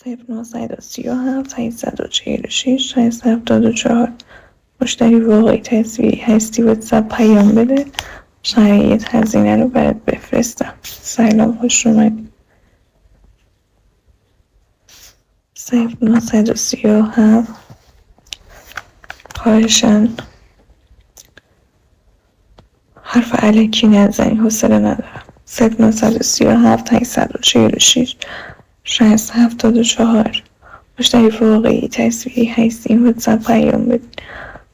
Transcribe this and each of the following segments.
0937 846 874. مشتری واقعی تصویری هستی واتساپ پیام بده، شرایط هزینه رو برات بفرستم. سلام، خوش اومدی. 0937 خواهشن حرف الکی نزنی، حوصله ندارم. 0937 846 674. مشتری واقعی تصویری هستی واتساپ پیام بده،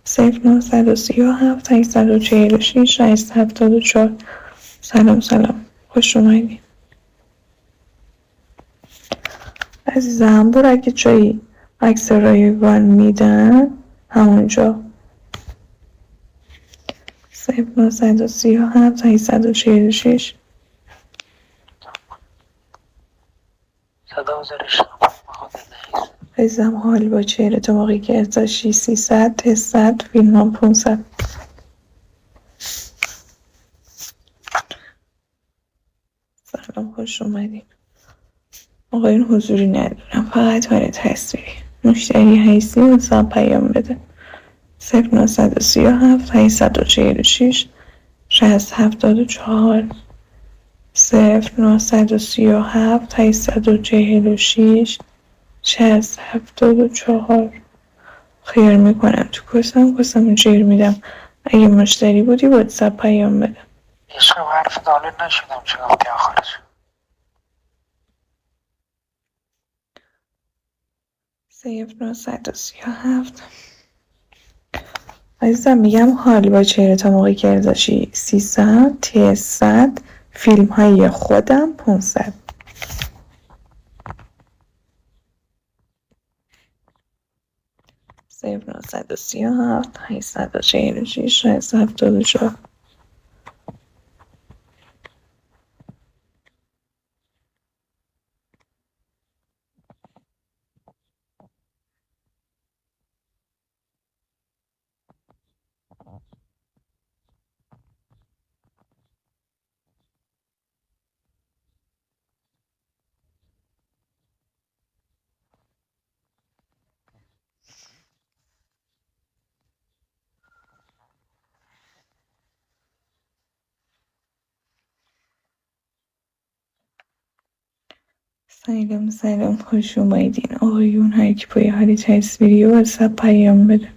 0937 846 674. سلام، خوش اومدی عزیزم. برو اگه جایی عکس رایگان میدن همونجا. 0937 846. عزیزم حال با چهره تا موقعی که ارزاشی 300 تست فیلم هم 500. سلام، خوش اومدین. آقایون حضوری ندارم، فقط حال تصویری. مشتری هستی واتساپ پیام بده، 0937 846 674. 0937 846 674. خیال میکنم تو کسم جیر میدم. اگه مشتری بودی واتساپ پیام بده. عشقم حرف دالت نشدم چه گفتی آخرش. 0937 عزیزم میگم حال با چهره تا موقعی که ارزاشی 300 تست فیلم های خودم 500. 0937 846 674. سلام، خوش اومدین آقایون. هر کی پای حال تصویری و واتساپ پیام بده.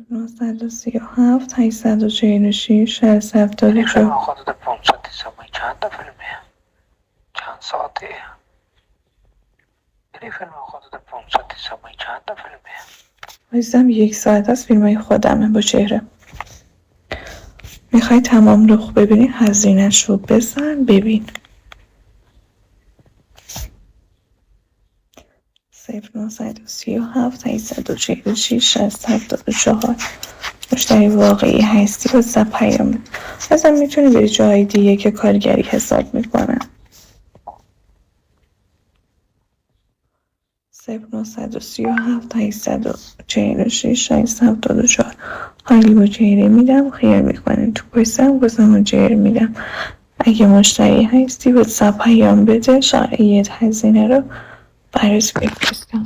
0937 846 674. خودت 500 تیسمایی چند فیلمیه؟ چند ساعتیه؟ فیلم خودت 500 تیسمایی چند فیلمیه؟ عزیزم 1 ساعت از فیلم های خودمه با چهره. میخوای تمام رخ ببینی هزینه‌ش رو بزن ببین. 0937 846 674. مشتری واقعی هستی واتساپ پیام بده. اصلا میتونی بری جای دیگه که کارگری حساب میکنن. 0937 846 674. حالی با چهره میدم، خیال میکنین تو کسم جهر میدم. اگه مشتری هستی واتساپ پیام بده، شرایط هزینه رو برات بفرستم.